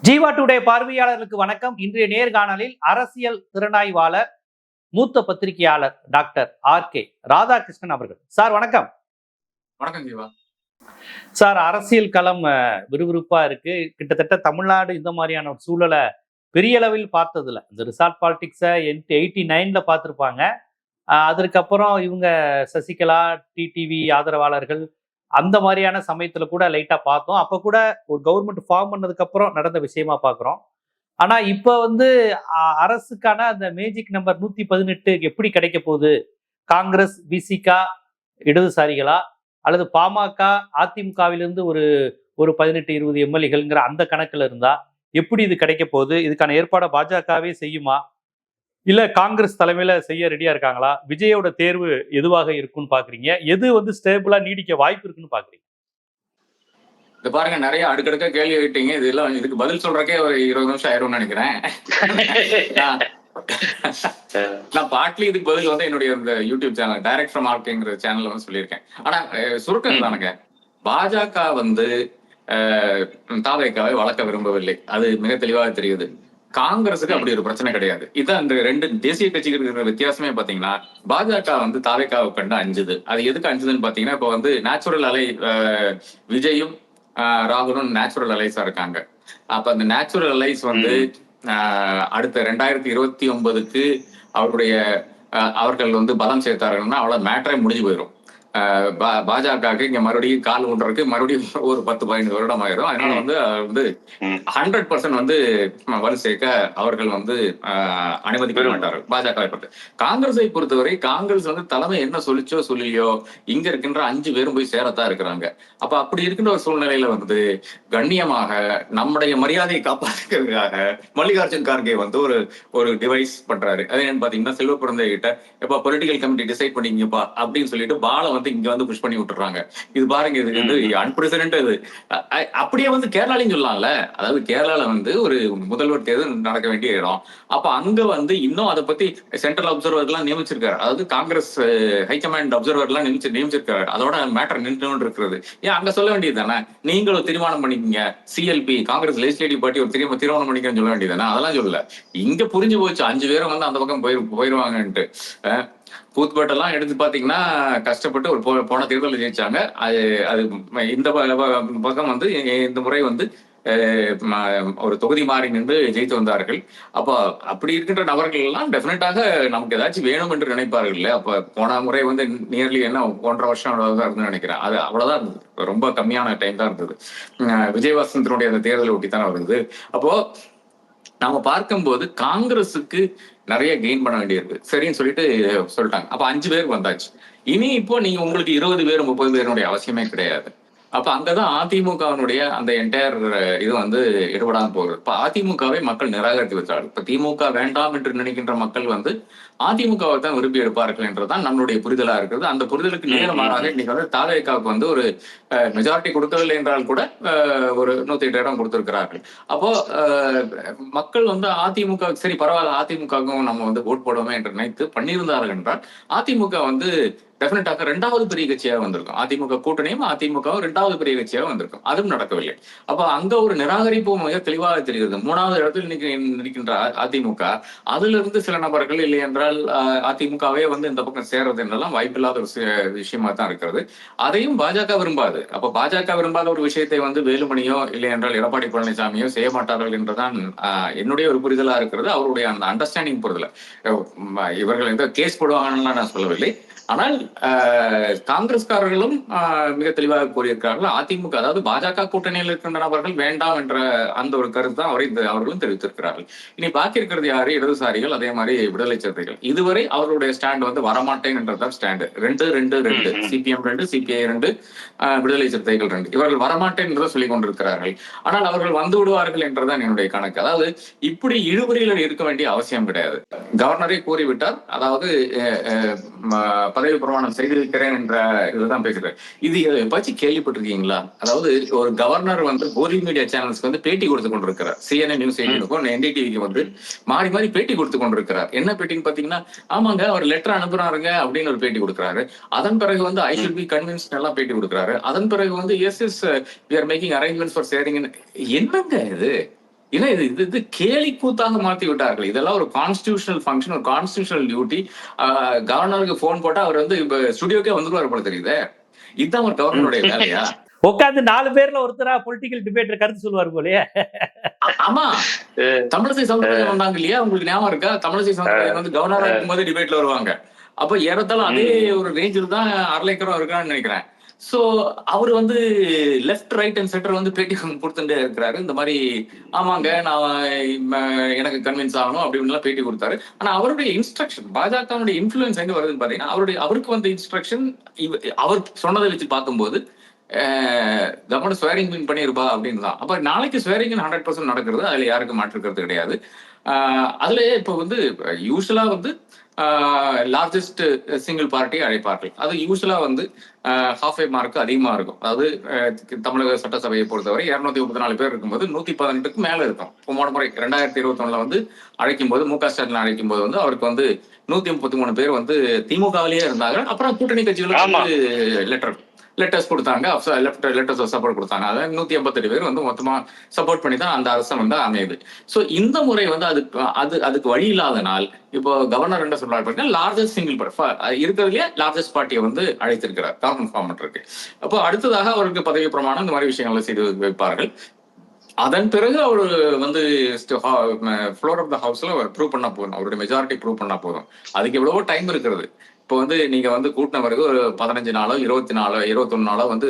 Jeeva today பார்வையாளர்களுக்கு வணக்கம். இன்றைய நேர்காணலில் அரசியல் திறனாய்வாளர், மூத்த பத்திரிகையாளர் டாக்டர் ஆர்.கே. ராதாகிருஷ்ணன் அவர்கள். சார் வணக்கம். வணக்கம் ஜீவா. சார், அரசியல் களம் விறுவிறுப்பா இருக்கு. கிட்டத்தட்ட தமிழ்நாடு இந்த மாதிரியான ஒரு சூழலை பெரிய அளவில் பார்த்ததில்ல. இந்த ரிசார்ட் பாலிடிக்ஸை 89ல பார்த்துருப்பாங்க. அதற்கப்புறம் இவங்க சசிகலா, டிடிவி ஆதரவாளர்கள் அந்த மாதிரியான சமயத்துல கூட லைட்டா பார்த்தோம். அப்ப கூட ஒரு கவர்மெண்ட் ஃபார்ம் பண்ணதுக்கு அப்புறம் நடந்த விஷயமா பாக்குறோம். ஆனா இப்ப அரசுக்கான அந்த மேஜிக் நம்பர் 118 எப்படி கிடைக்க போகுது? காங்கிரஸ், விசிகா, இடதுசாரிகளா, அல்லது பாமக, அதிமுகவிலிருந்து ஒரு ஒரு 18-20 எம்எல்ஏகள்ங்கிற அந்த கணக்குல இருந்தா எப்படி இது கிடைக்க போகுது? இதுக்கான ஏற்பாடை பாஜகவே செய்யுமா, இல்ல காங்கிரஸ் தலைமையில செய்ய ரெடியா இருக்காங்களா? விஜயோட தேர்வு எதுவாக இருக்கும்னு பாக்குறீங்க? எது ஸ்டேபிளா நீடிக்க வாய்ப்பு இருக்குன்னு பாக்குறீங்க? இது பாருங்க, நிறைய அடுக்கடுக்க கேள்வி கேட்டீங்க. இதெல்லாம் இதுக்கு பதில் சொல்றக்கே ஒரு 20 நிமிஷம் ஆயிரும்னு நினைக்கிறேன். நான் பாட்லி இதுக்கு பதில் என்னுடைய இந்த யூடியூப் சேனல் டைரக்ட் ஃப்ரம் ஆர்கேங்கிற சேனல்ல சொல்லியிருக்கேன். ஆனா சுருக்கம் தானுங்க, பாஜக தாவேக்காவை வளர்க்க விரும்பவில்லை. அது மிக தெளிவாக தெரியுது. காங்கிரஸுக்கு அப்படி ஒரு பிரச்சனை கிடையாது. இதான் இந்த ரெண்டு தேசிய கட்சிகள் இருக்கிற வித்தியாசமே பாத்தீங்கன்னா, பாஜக தாவேக்காவை கண்டு அஞ்சுது. அது எதுக்கு அஞ்சுதுன்னு பாத்தீங்கன்னா, இப்போ நேச்சுரல் அலை விஜயும் ராகுலும் நேச்சுரல் அலைஸா இருக்காங்க. அப்ப அந்த நேச்சுரல் அலைஸ் அடுத்த 2029க்கு அவர்கள் பலம் சேர்த்தார்கள்னா அவ்வளவு மேட்டரே முடிஞ்சு போயிடும். பாஜக இங்க மறுபடியும் கால் ஊன்றதுக்கு மறுபடியும் ஒரு 10-15 வருடம் ஆயிரும். அதனால 100% வலு சேர்க்க அவர்கள் அனுமதிக்க மாட்டார்கள் பாஜகவை பொறுத்து. காங்கிரஸை பொறுத்தவரை காங்கிரஸ் தலைமை என்ன சொல்லிச்சோ சொல்லலையோ, இங்க இருக்கின்ற 5 பேரும் போய் சேரத்தான் இருக்கிறாங்க. அப்ப அப்படி இருக்கின்ற ஒரு சூழ்நிலையில கண்ணியமாக நம்முடைய மரியாதையை காப்பாற்றுறதுக்காக மல்லிகார்ஜுன் கார்கே ஒரு டிவைஸ் பண்றாரு. அது என்னன்னு பாத்தீங்கன்னா, செல்வ பிறந்த கிட்ட எப்ப பொலிட்டிக்கல் கமிட்டி டிசைட் பண்ணிங்கப்பா அப்படின்னு சொல்லிட்டு பால இங்க புஷ் பண்ணி விட்டுறாங்க. இது பாருங்க, இது அன்பிரசிடென்ட். அப்படியே கேரளாலையும் சொல்லலாம்ல. அதாவது கேரளால ஒரு முதல்வர் தேர்தல் நடக்க வேண்டிய இடம். அப்ப அங்க இன்னும் அதை பத்தி சென்ட்ரல் அப்சர்வர் எல்லாம் நியமிச்சிருக்காரு. அதாவது காங்கிரஸ் ஹைகமாண்ட் அப்சர்வர் எல்லாம் நியமிச்சிருக்காரு. அதோட மேட்டர் நின்று இருக்கிறது. ஏன் அங்க சொல்ல வேண்டியது தானே, நீங்களும் தீர்மானம் பண்ணிக்கீங்க, சிஎல்பி காங்கிரஸ் லெஜிஸ்லேட்டிவ் பார்ட்டி ஒரு தீர்மானம் பண்ணிக்கன்னு சொல்ல வேண்டியது தானே. அதெல்லாம் சொல்லல. இங்க புரிஞ்சு போச்சு 5 பேரும் அந்த பக்கம் போயிருவாங்கன்ட்டு. கூத்துப்பட்டெல்லாம் எடுத்து பாத்தீங்கன்னா, கஷ்டப்பட்டு ஒரு போன தேர்தலில் ஜெயிச்சாங்க. அது இந்த பக்கம் இந்த முறை ஒரு தொகுதி மாறி நின்று ஜெயித்து வந்தார்கள். அப்ப அப்படி இருக்கின்ற நபர்கள் எல்லாம் டெஃபினட்டாக நமக்கு ஏதாச்சும் வேணும் என்று நினைப்பார்கள் இல்ல. அப்ப போன முறை நியர்லி 1.5 வருஷம் தான் இருந்து நினைக்கிறேன். அது அவ்வளவுதான் இருந்தது, ரொம்ப கம்மியான டைம் தான் இருந்தது. விஜயவசந்தனுடைய அந்த தேர்தலை ஒட்டித்தானே வருது. அப்போ நாம பார்க்கும்போது காங்கிரஸுக்கு நிறைய கெயின் பண்ண வேண்டியிருக்கு. சரின்னு சொல்லிட்டாங்க. அப்ப 5 பேர் வந்தாச்சு. இனி இப்போ நீங்க உங்களுக்கு 20 பேர் 30 பேருடைய அவசியமே கிடையாது. அப்ப அங்கதான் அதிமுகவினுடைய அந்த என்டையர் இது ஈடுபடாம போகுது. இப்ப அதிமுகவை மக்கள் நிராகரித்து விட்டார்கள். இப்ப திமுக வேண்டாம் என்று நினைக்கின்ற மக்கள் அதிமுகவை தான் விரும்பி எடுப்பார்கள் என்றுதான் நம்மளுடைய புரிதலா இருக்கிறது. அந்த புரிதலுக்கு நேரமாக இன்னைக்கு தாவேக்காவுக்கு ஒரு மெஜாரிட்டி கொடுக்கவில்லை என்றால் கூட ஒரு 108 இடம் கொடுத்திருக்கிறார்கள். அப்போ மக்கள் அதிமுக சரி பரவாயில்ல, அதிமுகவும் நம்ம ஓட் போடுவோமே என்று நினைத்து பண்ணியிருந்தார்கள் என்றால் அதிமுக டெஃபினட்டாக 2வது பெரிய கட்சியாக வந்திருக்கும். அதிமுக கூட்டணியும் அதிமுகவும் 2வது பெரிய கட்சியாக வந்திருக்கும். அதுவும் நடக்கவில்லை. அப்ப அங்க ஒரு நிராகரிப்பு மிக தெளிவாக தெரிகிறது. 3வது இடத்தில் நிற்கின்ற அதிமுக, அதுல இருந்து சில நபர்கள் இல்லை என்றால் அதிமுகவே இந்த பக்கம் சேர்றது என்றெல்லாம் வாய்ப்பில்லாத ஒரு விஷயமா தான் இருக்கிறது. அதையும் பாஜக விரும்பாது. அப்ப பாஜக விரும்பாத ஒரு விஷயத்தை வேலுமணியோ இல்லை என்றால் எடப்பாடி பழனிசாமியோ செய்ய மாட்டார்கள் என்றுதான் என்னுடைய ஒரு புரிதலா இருக்கிறது. அவருடைய அந்த அண்டர்ஸ்டாண்டிங் புரிதல. இவர்கள் எந்த கேஸ் போடுவாங்கன்னு நான் சொல்லவில்லை. ஆனால் காங்கிரஸ்காரர்களும் மிக தெளிவாக கூறியிருக்கிறார்கள். அதிமுக அதாவது பாஜக கூட்டணியில் இருக்கின்ற நபர்கள் வேண்டாம் என்ற அந்த ஒரு கருத்து தான் அவர்களும் தெரிவித்திருக்கிறார்கள். இனி பாக்கி இருக்கிறது யாரு? இடதுசாரிகள், அதே மாதிரி விடுதலை சிறுத்தைகள். இதுவரை அவர்களுடைய ஸ்டாண்ட் வரமாட்டேன் என்றதான் ஸ்டாண்டு. 2 சிபிஎம் 2, சிபிஐ 2, விடுதலை சிறுத்தைகள் 2. இவர்கள் வரமாட்டேன் என்றுதான் சொல்லிக் கொண்டிருக்கிறார்கள். ஆனால் அவர்கள் வந்து விடுவார்கள் என்றுதான் என்னுடைய கணக்கு. அதாவது இப்படி இழுபறியில் இருக்க வேண்டிய அவசியம் கிடையாது. கவர்னரே கூறிவிட்டார். அதாவது பதவி பிரமாணம் செய்திருக்கிறேன் என்ற இதுதான் பேசுறேன். இது பற்றி கேள்விப்பட்டிருக்கீங்களா? அதாவது ஒரு கவர்னர் போலி மீடியா சேனல்ஸ்க்கு பேட்டி கொடுத்து கொண்டிருக்கிறார். CNN நியூஸ் 18க்கும் NDTVக்கு மாறி மாறி பேட்டி கொடுத்து கொண்டிருக்கிறார். என்ன பேட்டின்னு பாத்தீங்கன்னா, ஆமாங்க அவர் லெட்டர் அனுப்புறாருங்க அப்படின்னு ஒரு பேட்டி கொடுக்குறாரு. அதன் பிறகு ஐ ஷுட் பி கன்வின்ஸ்ட் எல்லாம் பேட்டி கொடுக்குறாரு. அதன் பிறகு yes we are making arrangements for sharing. என்னங்க ஏன்னா இது இது இது கேலி கூத்தாக மாத்தி விட்டார்கள். இதெல்லாம் ஒரு கான்ஸ்டிடியூஷனல் ஃபங்க்ஷன், ஒரு கான்ஸ்டிடியூஷனல் டியூட்டி. கவர்னருக்கு போன் போட்டா அவர் வந்து இப்ப ஸ்டுடியோக்கே வந்துருவாரு போல தெரியுது. இதுதான் ஒரு கவர்னருடைய வேலையா? உட்காந்து 4 பேர்ல ஒருத்தரா பொலிட்டிக்கல் டிபேட்டர் கருத்து சொல்லுவார் போலயே. ஆமா, தமிழிசை சவுந்தரராஜன் வந்தாங்க இல்லையா, உங்களுக்கு ஞாபகம் இருக்கா? தமிழிசை சவுந்தரராஜன் வந்து கவர்னரா இருக்கும்போது டிபேட்ல வருவாங்க. அப்ப ஏறத்தாழ அதே ஒரு ரேஞ்சில் தான் அர்லேக்கரும் இருக்கான்னு நினைக்கிறேன். சோ அவர் வந்து லெஃப்ட் ரைட் அண்ட் சென்டர் வந்து பேட்டி கொடுத்துட்டே இருக்கிறாரு. இந்த மாதிரி ஆமாங்க நான் எனக்கு கன்வின்ஸ் ஆகணும் அப்படின்னு பேட்டி கொடுத்தாரு. ஆனா அவருடைய இன்ஸ்ட்ரக்ஷன், பாஜகவுடைய இன்ஃபுளுன்ஸ் எங்க வருதுன்னு பாத்தீங்கன்னா, அவருக்கு வந்த இன்ஸ்ட்ரக்ஷன் அவர் சொன்னதை வச்சு பார்க்கும்போது கவர்மெண்ட் ஸ்வேரிங் பின் பண்ணிருப்பா அப்படின்னு தான். அப்ப நாளைக்கு ஸ்வேரிங் 100% நடக்கிறது, அதுல யாருக்கும் மாற்றுக்கிறது கிடையாது. அதுல இப்ப வந்து யூஸ்வலா வந்து லார்ஜஸ்ட் சிங்கிள் பார்ட்டி அழைப்பார்கள். அது யூஸ்வலா வந்து ஹாஃப் மார்க் அதிகமா இருக்கும். அதாவது தமிழக சட்டசபையை பொறுத்தவரை 234 பேர் இருக்கும்போது 118க்கு மேல இருக்கும். போன முறை 2021 வந்து அழைக்கும் போது, மு க ஸ்டாலின் அழைக்கும் போது வந்து அவருக்கு வந்து 133 பேர் வந்து திமுகவிலேயே இருந்தாங்க. அப்புறம் கூட்டணி கட்சிகளுக்கு லெட்டர்ஸ் கொடுத்தாங்க, லெட்டர்ஸ் சப்போர்ட் கொடுத்தாங்க. அதாவது 188 பேர் வந்து மொத்தமா சப்போர்ட் பண்ணி தான் அந்த அரசு வந்து அமையுது. சோ இந்த முறை வந்து அதுக்கு வழி இல்லாதனால் இப்போ கவர்னர் என்ன சொல்றாரு, லார்ஜஸ்ட் சிங்கிள் இருக்கிறதுலயே லார்ஜஸ்ட் பார்ட்டியை வந்து அழைத்திருக்கிறார் கவர்மெண்ட் ஃபார்ம் பண்றதுக்கு. அப்போ அடுத்ததாக அவருக்கு பதவி பிரமாணம் இந்த மாதிரி விஷயங்களை செய்து வைப்பார்கள். அதன் பிறகு அவர் வந்து ஃப்ளோர் ஆஃப் த ஹவுஸ்ல ப்ரூவ் பண்ணா போதும், அவருடைய மெஜாரிட்டி ப்ரூவ் பண்ணா போதும். அதுக்கு எவ்வளவோ டைம் இருக்கிறது. இப்போ வந்து நீங்க வந்து கூட்டின பிறகு ஒரு 15 நாளோ 21 நாளோ வந்து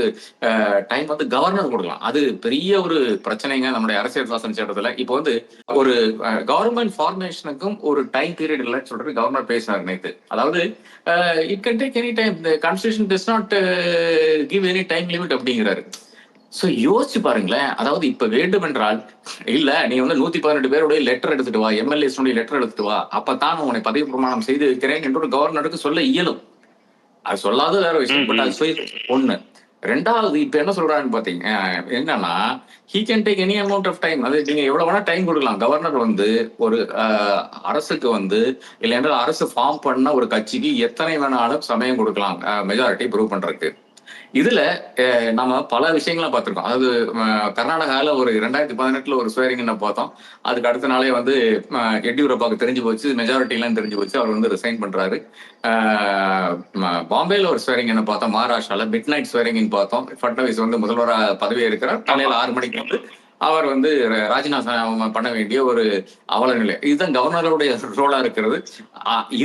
டைம் வந்து கவர்னர் கொடுக்கலாம். அது பெரிய ஒரு பிரச்சனைங்க நம்முடைய அரசியல் சாசன சட்டத்துல. இப்போ வந்து ஒரு கவர்மெண்ட் ஃபார்மேஷனுக்கும் ஒரு டைம் பீரியட் இல்லைன்னு சொல்றது கவர்னர் பேசினார் நேத்து. அதாவது it can take any time, the constitution does not give any time limit அப்படிங்கிறாரு. சோ யோசிச்சு பாருங்களேன். அதாவது இப்ப வேண்டும் என்றால் இல்ல நீ வந்து 118 பேருடைய லெட்டர் எடுத்துட்டு வா, எம்எல்ஏஸ் லெட்டர் எடுத்துட்டு வா, அப்பதான் உன்னை பதவி பிரமாணம் செய்து வைக்கிறேன் என்று ஒரு கவர்னருக்கு சொல்ல இயலும். அது சொல்லாத வேற விஷயம். பட் அது ஒண்ணு. ரெண்டாவது இப்ப என்ன சொல்றாருன்னு பாத்தீங்க என்னன்னா, he can take any amount of time. அது நீங்க எவ்வளவு வேணா டைம் கொடுக்கலாம். கவர்னர் வந்து ஒரு அரசுக்கு வந்து இல்ல என்றால் அரசு ஃபார்ம் பண்ண ஒரு கட்சிக்கு எத்தனை வேணாலும் சமயம் கொடுக்கலாம் மெஜாரிட்டி ப்ரூவ் பண்றதுக்கு. இதுல நம்ம பல விஷயங்களா பார்த்திருக்கோம். அதாவது கர்நாடகால ஒரு 2018 ஒரு ஸ்வேரிங் பார்த்தோம். அதுக்கு அடுத்த நாளே வந்து எடியூரப்பாவுக்கு தெரிஞ்சு போச்சு, மெஜாரிட்டி எல்லாம் தெரிஞ்சு போச்சு, அவர் வந்து ரிசைன் பண்றாரு. பாம்பேல ஒரு ஸ்வேரிங் பார்த்தோம், மகாராஷ்டிரால மிட் நைட் ஸ்வேரிங் பார்த்தோம். பட்னவிஸ் வந்து முதல்வரா பதவி இருக்கிறார். காலையில 6 மணிக்கு வந்து அவர் வந்து ராஜினாமா பண்ண வேண்டிய ஒரு அவல நிலை. இதுதான் கவர்னருடைய ரோலா இருக்கிறது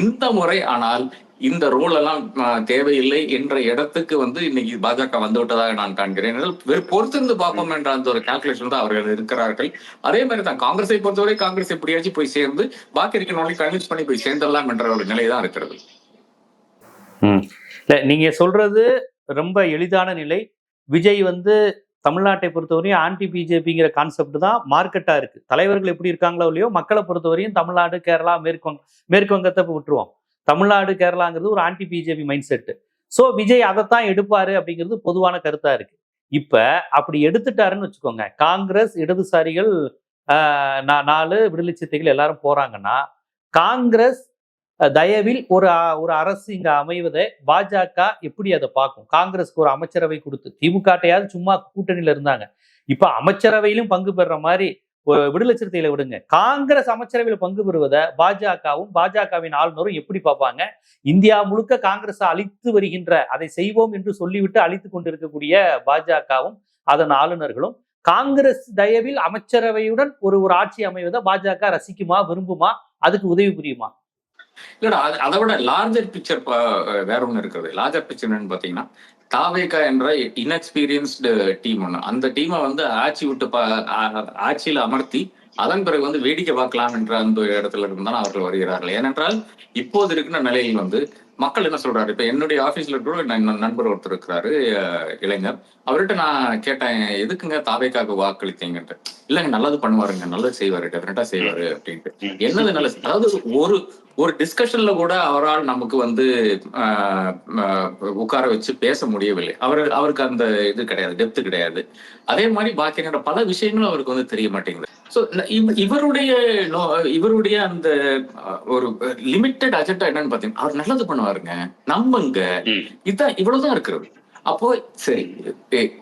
இந்த முறை. ஆனால் இந்த ரோல் எல்லாம் தேவையில்லை என்ற இடத்துக்கு வந்து இன்னைக்கு பாஜக வந்து விட்டதாக நான் காண்கிறேன். பொறுத்திருந்து பார்ப்போம் என்ற அந்த ஒரு கால்குலேஷன் தான் அவர்கள் இருக்கிறார்கள். அதே மாதிரி தான் காங்கிரஸை பொறுத்தவரை காங்கிரஸ் எப்படியாச்சும் போய் சேர்ந்து பாக்கி இருக்கிறவங்களை கன்வின்ஸ் பண்ணி போய் சேர்ந்துடலாம் என்ற ஒரு நிலைதான் இருக்கிறது. நீங்க சொல்றது ரொம்ப எளிதான நிலை. விஜய் வந்து தமிழ்நாட்டை பொறுத்தவரையும் ஆன்டி பிஜேபிங்கிற கான்செப்ட் தான் மார்க்கெட்டா இருக்கு. தலைவர்கள் எப்படி இருக்காங்களோ இல்லையோ, மக்களை பொறுத்தவரையும் தமிழ்நாடு, கேரளா, மேற்கு வங்கத்தை விட்டுருவோம். தமிழ்நாடு, கேரளாங்கிறது ஒரு anti BJP mind set. So Vijay அதைத்தான் எடுப்பாரு அப்படிங்கிறது பொதுவான கருத்தா இருக்கு. இப்ப அப்படி எடுத்துட்டாருன்னு வச்சுக்கோங்க, காங்கிரஸ், இடதுசாரிகள் 4 விடுதலை சிறுத்தைகள் எல்லாரும் போறாங்கன்னா, காங்கிரஸ் தயவில் ஒரு அரசு இங்க அமைவதை பாஜக எப்படி அதை பார்க்கும்? காங்கிரஸ்க்கு ஒரு அமைச்சரவை கொடுத்து, திமுகட்டையாவது சும்மா கூட்டணியில இருந்தாங்க, இப்ப அமைச்சரவையிலும் பங்கு பெறுற மாதிரி விடுதலை சிறுத்தைகளை விடுங்க, காங்கிரஸ் அமைச்சரவையில் பங்கு பெறுவதை பாஜகவும் பாஜகவின் ஆளுநரும் எப்படி பார்ப்பாங்க? இந்தியா முழுக்க காங்கிரஸ் அழித்து வருகின்ற, அதை செய்வோம் என்று சொல்லிவிட்டு அழித்து கொண்டிருக்கக்கூடிய பாஜகவும் அதன் ஆளுநர்களும் காங்கிரஸ் தயவில் அமைச்சரவையுடன் ஒரு ஆட்சி அமைவதை பாஜக ரசிக்குமா, விரும்புமா, அதுக்கு உதவி புரியுமா? இல்லடா, அதை விட லார்ஜர் பிக்சர் வேற ஒண்ணு இருக்கிறது. லார்ஜர் பிக்சர் என்னன்னு பாத்தீங்கன்னா, தாவேகா என்ற இன்எக்ஸ்பீரியன்ஸ்டு டீம் ஒண்ணு, அந்த டீமை வந்து ஆட்சியில அமர்த்தி அதன் பிறகு வந்து வேடிக்கை பார்க்கலாம் என்ற அந்த இடத்துல இருந்தாலும் அவர்கள் வருகிறார்கள். ஏனென்றால் இப்போது இருக்கிற நிலையில் வந்து மக்கள் என்ன சொல்றாரு, இப்ப என்னுடைய ஆபீஸ்ல இருக்கிற நண்பர் ஒருத்தர் இருக்கிறாரு, இளைஞர். அவர்கிட்ட நான் கேட்டேன், எதுக்குங்க தாவேக்காக்கு வாக்களித்தீங்கன்ட்டு. இல்லைங்க, நல்லது பண்ணுவாருங்க, நல்லது செய்வாரு, டெஃபினட்டா செய்வாரு அப்படின்ட்டு. என்னது நல்லது? அதாவது ஒரு டிஸ்கஷன்ல கூட அவரால் நமக்கு வந்து உட்கார வச்சு பேச முடியவில்லை. அவருக்கு அந்த இது கிடையாது, டெப்த் கிடையாது. அதே மாதிரி பாக்கி பல விஷயங்களும் அவருக்கு வந்து தெரிய மாட்டேங்குது. சோ இவருடைய அந்த ஒரு லிமிட்டட் அஜெண்டா என்னன்னு பாத்தீங்கன்னா, அவர் நல்லது பண்ணுவாருங்க, நம்புங்க, இதுதான், இவ்வளவுதான் இருக்கிறது. அப்போ சரி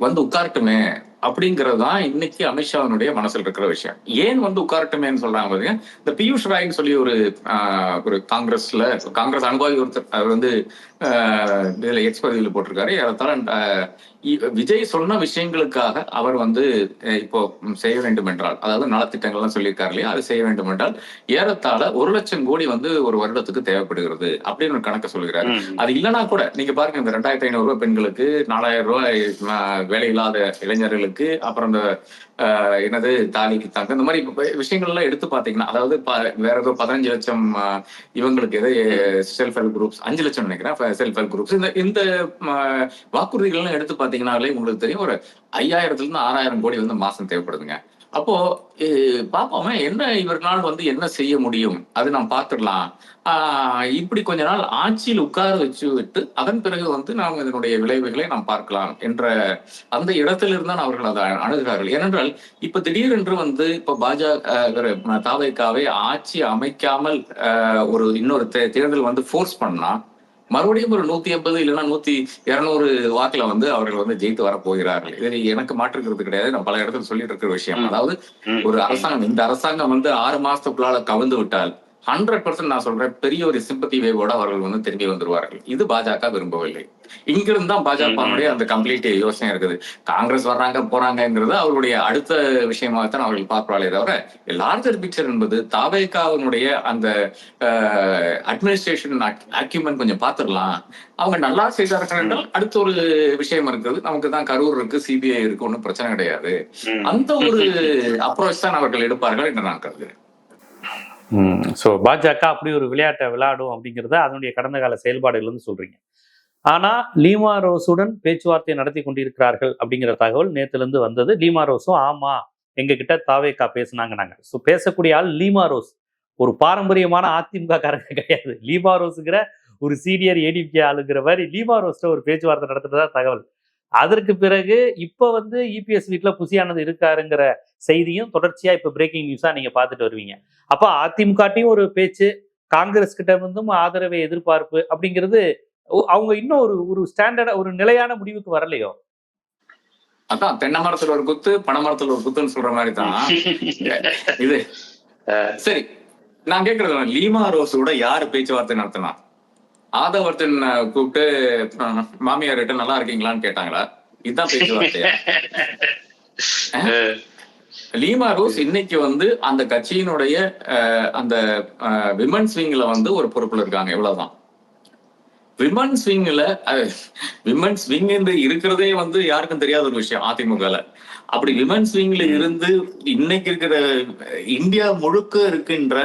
வந்து உட்காரட்டுமே, அப்படிங்கிறது தான் இன்னைக்கு அமித்ஷாவினுடைய மனசுல இருக்கிற விஷயம். ஏன் வந்து உட்காரட்டுமேன்னு சொல்றாங்க பாருங்க. இந்த பியூஷ் ராய்ன்னு சொல்லி ஒரு காங்கிரஸ் அனுபவி ஒருத்தர், அவர் வந்து இதுல எக்ஸ் பதவியில் போட்டிருக்காரு. ஏறத்தாழ விஜய் சொன்ன விஷயங்களுக்காக அவர் வந்து இப்போ செய்ய வேண்டும் என்றால், அதாவது நலத்திட்டங்கள்லாம் சொல்லியிருக்காரு இல்லையா, அது செய்ய வேண்டும் என்றால் ஏறத்தாழ 1,00,000 கோடி வந்து ஒரு வருடத்துக்கு தேவைப்படுகிறது அப்படின்னு ஒரு கணக்கு சொல்லுகிறாரு. அது இல்லைன்னா கூட நீங்க பாருங்க, இந்த 2,500 ரூபாய் பெண்களுக்கு, 4,000 ரூபாய் வேலை இல்லாத இளைஞர்களுக்கு, அப்புறம் இந்த என்னது தாலிக்கு தாங்க, இந்த மாதிரி விஷயங்கள் எல்லாம் எடுத்து பாத்தீங்கன்னா, அதாவது வேற ஏதோ 15 லட்சம் இவங்களுக்கு எது செல்ஃப் ஹெல்ப் குரூப்ஸ், 5 லட்சம் நினைக்கிறேன் செல்ஃப் ஹெல்ப் குரூப்ஸ், இந்த வாக்குறுதிகள் எல்லாம் எடுத்து பாத்தீங்கன்னாலே உங்களுக்கு தெரியும், ஒரு 5,000 இருந்து 6,000 கோடி வந்து மாசம் தேவைப்படுதுங்க. அப்போ பாப்போமே என்ன இவர்களால் வந்து என்ன செய்ய முடியும், அது நாம் பார்த்துடலாம். இப்படி கொஞ்ச நாள் ஆட்சியில் உட்கார வச்சு விட்டு அதன் பிறகு வந்து நாம் இதனுடைய விளைவுகளை நாம் பார்க்கலாம் என்ற அந்த இடத்திலிருந்து தான் அவர்கள் அதை அணுகிறார்கள். ஏனென்றால் இப்ப திடீரென்று வந்து இப்ப பாஜக தாவேக்காவை ஆட்சி அமைக்காமல் ஒரு இன்னொரு தேர்தல் வந்து ஃபோர்ஸ் பண்ணா மறுபடியும் ஒரு 180 இல்லைன்னா 200 வாக்குல வந்து அவர்கள் வந்து ஜெயித்து வர போகிறார்கள். இது எனக்கு மாற்றுக்கிறது கிடையாது. நான் பல இடத்துல சொல்லிட்டு இருக்கிற விஷயம். அதாவது ஒரு அரசாங்கம், இந்த அரசாங்கம் வந்து 6 மாசத்துக்குள்ளால கவிழ்ந்து விட்டால் 100% நான் சொல்றேன், பெரிய ஒரு சிம்பத்தி வேவோட அவர்கள் வந்து திரும்பி வந்துருவார்கள். இது பாஜக விரும்பவில்லை. இங்கிருந்து தான் பாஜகவுடைய அந்த கம்ப்ளீட் யோசனை இருக்குது. காங்கிரஸ் வர்றாங்க போறாங்கிறது அவருடைய அடுத்த விஷயமாகத்தான் அவர்கள் பார்ப்பாளே தவிர, லார்ஜர் பிக்சர் என்பது தாவேகாவினுடைய அந்த அட்மினிஸ்ட்ரேஷன் அக்யூமெண்ட் கொஞ்சம் பார்த்துடலாம். அவங்க நல்லா செய்தார்கள் என்றால் அடுத்த ஒரு விஷயம் இருக்குது. நமக்கு தான் கரூர் இருக்கு, சிபிஐ இருக்கு, ஒன்றும் பிரச்சனை கிடையாது. அந்த ஒரு அப்ரோச் தான் அவர்கள் எடுப்பார்கள் என்று நான் கருதுகிறேன். ஸோ பாஜக அப்படி ஒரு விளையாட்டை விளையாடும் அப்படிங்கிறத அதனுடைய கடந்த கால செயல்பாடுகள்னு சொல்றீங்க. ஆனா லீமா ரோஸுடன் பேச்சுவார்த்தை நடத்தி கொண்டிருக்கிறார்கள் அப்படிங்கிற தகவல் நேற்றுலேருந்து வந்தது. லீமா ரோஸும் ஆமா எங்க கிட்ட தாவேக்கா பேசினாங்க. நாங்க ஸோ பேசக்கூடிய ஆள் லீமா ரோஸ், ஒரு பாரம்பரியமான அதிமுக காரங்க கிடையாது. லீமா ரோஸுங்கிற ஒரு சீனியர் ஏடிஎம்கே ஆளுங்கிற மாதிரி லீமா ரோஸ்ட ஒரு பேச்சுவார்த்தை நடத்துறதா தகவல். அதற்கு பிறகு இப்ப வந்து இபிஎஸ் வீட்டுல புசியானது இருக்காருங்கிற செய்தியும் தொடர்ச்சியா இப்ப பிரேக்கிங் நியூஸா நீங்க பார்த்துட்டு வருவீங்க. அப்ப அதிமுகட்டையும் ஒரு பேச்சு, காங்கிரஸ் கிட்ட இருந்தும் ஆதரவை எதிர்பார்ப்பு அப்படிங்கிறது அவங்க இன்னும் ஒரு ஸ்டாண்டர்ட் ஒரு நிலையான முடிவுக்கு வரலையோ? அதான் தென்னை மரத்துல ஒரு குத்து, பனை மரத்துல ஒரு குத்துன்னு சொல்ற மாதிரி தான் இது. சரி, நான் கேக்குறது, லீமா ரோஸோட யாரு பேச்சுவார்த்தை நடத்தினா? ஆதவர்த்தன் கூப்பிட்டு மாமியார்கிட்ட நல்லா இருக்கீங்களான்னு கேட்டாங்களா? இதுதான் பேச்சுவார்த்தையா? லீமா ரோஸ் இன்னைக்கு வந்து அந்த கட்சியினுடைய அந்த விமன்ஸ் விங்ல வந்து ஒரு பொறுப்புல இருக்காங்க, எவ்வளவுதான். விமன்ஸ் விங் என்று இருக்கிறதே வந்து யாருக்கும் தெரியாத ஒரு விஷயம் அதிமுகல. அப்படி விமன்ஸ் விங்ல இருந்து இன்னைக்கு இருக்கிற இந்தியா முழுக்க இருக்கின்ற